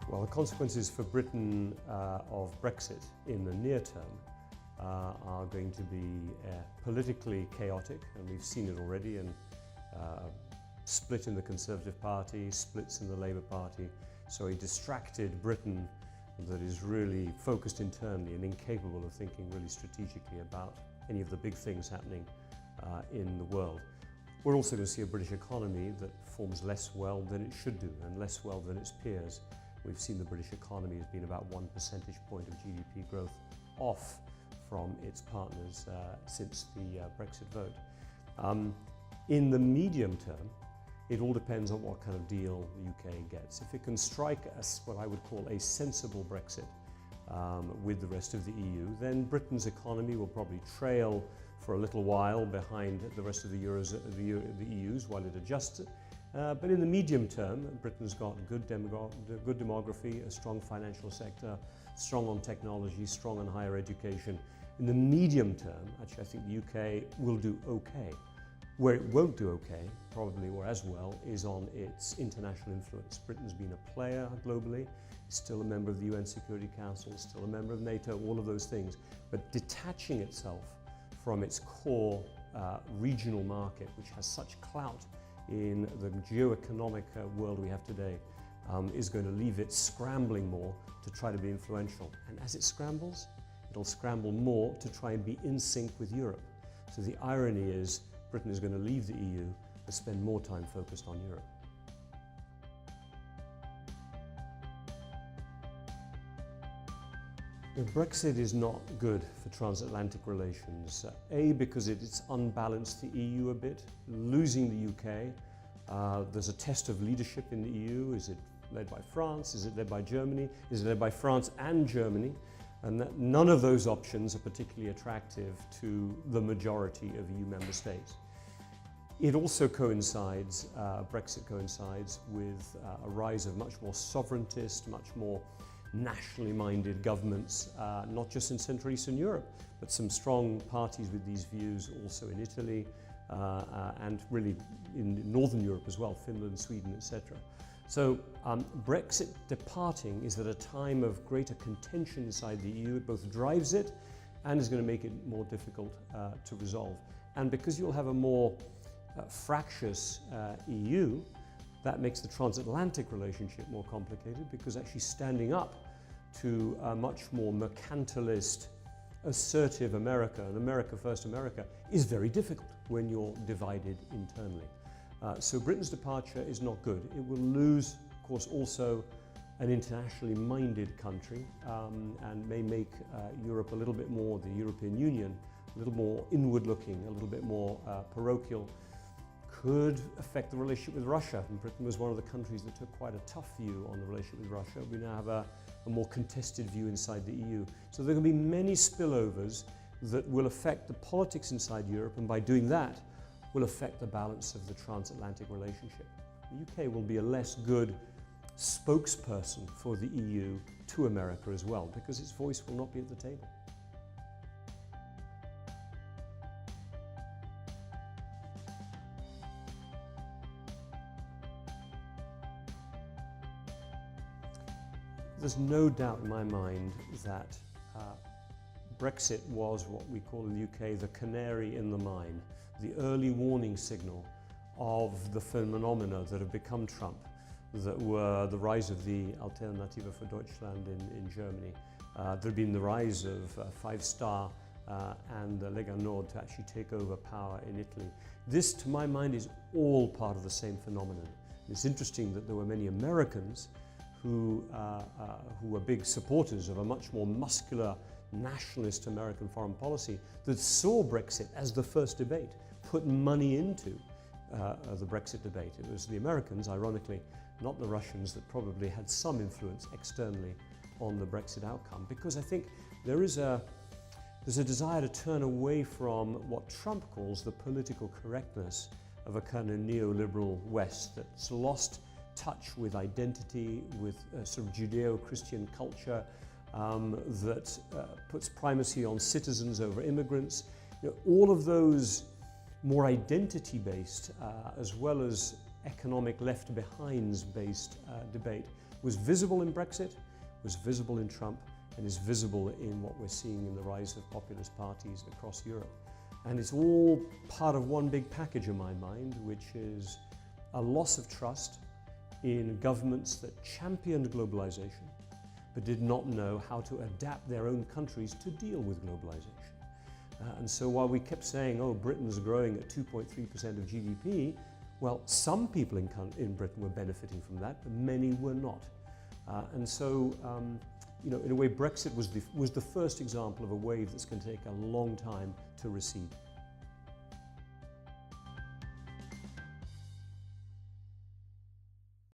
Well, the consequences for Britain of Brexit in the near term are going to be politically chaotic, and we've seen it already, and split in the Conservative Party, splits in the Labour Party, so a distracted Britain that is really focused internally and incapable of thinking really strategically about any of the big things happening in the world. We're also going to see a British economy that performs less well than it should do and less well than its peers. We've seen the British economy has been about 1 percentage point of GDP growth off from its partners since the Brexit vote. In the medium term, it all depends on what kind of deal the UK gets. If it can strike what I would call a sensible Brexit with the rest of the EU, then Britain's economy will probably trail for a little while behind the rest of the EU's while it adjusts it. But in the medium term, Britain's got good demography, a strong financial sector, strong on technology, strong on higher education. In the medium term, actually, I think the UK will do okay. Where it won't do okay, probably or as well, is on its international influence. Britain's been a player globally, still a member of the UN Security Council, still a member of NATO, all of those things. But detaching itself from its core regional market, which has such clout in the geo-economic world we have today, is going to leave it scrambling more to try to be influential. And as it scrambles, it'll scramble more to try and be in sync with Europe. So the irony is, Britain is going to leave the EU to spend more time focused on Europe. Brexit is not good for transatlantic relations. Because it's unbalanced the EU a bit, losing the UK. There's a test of leadership in the EU. Is it led by France? Is it led by Germany? Is it led by France and Germany? And none of those options are particularly attractive to the majority of EU member states. It also coincides, Brexit coincides with a rise of much more sovereigntist, much more nationally minded governments, not just in Central Eastern Europe, but some strong parties with these views also in Italy and really in Northern Europe as well, Finland, Sweden, etc. So Brexit departing is at a time of greater contention inside the EU. It both drives it and is going to make it more difficult to resolve. And because you'll have a more fractious EU, that makes the transatlantic relationship more complicated, because actually standing up to a much more mercantilist, assertive America, and America first America, is very difficult when you're divided internally. So Britain's departure is not good. It will lose, of course, also an internationally minded country and may make Europe a little bit more, the European Union, a little more inward looking, a little bit more parochial. Could affect the relationship with Russia. And Britain was one of the countries that took quite a tough view on the relationship with Russia. We now have a more contested view inside the EU. So there are going to be many spillovers that will affect the politics inside Europe, and by doing that, will affect the balance of the transatlantic relationship. The UK will be a less good spokesperson for the EU to America as well, because its voice will not be at the table. There's no doubt in my mind that Brexit was what we call in the UK the canary in the mine, the early warning signal of the phenomena that have become Trump, that were the rise of the Alternative für Deutschland in Germany. There had been the rise of Five Star and the Lega Nord to actually take over power in Italy. This, to my mind, is all part of the same phenomenon. It's interesting that there were many Americans who were big supporters of a much more muscular nationalist American foreign policy that saw Brexit as the first debate, put money into the Brexit debate. It was the Americans, ironically, not the Russians, that probably had some influence externally on the Brexit outcome, because I think there's a desire to turn away from what Trump calls the political correctness of a kind of neoliberal West that's lost touch with identity, with sort of Judeo-Christian culture that puts primacy on citizens over immigrants. You know, all of those more identity-based as well as economic left-behinds based debate was visible in Brexit, was visible in Trump, and is visible in what we're seeing in the rise of populist parties across Europe. And it's all part of one big package in my mind, which is a loss of trust in governments that championed globalization, but did not know how to adapt their own countries to deal with globalization. And so while we kept saying, oh, Britain's growing at 2.3% of GDP, well, some people in Britain were benefiting from that, but many were not. And so, in a way, Brexit was the first example of a wave that's going to take a long time to recede.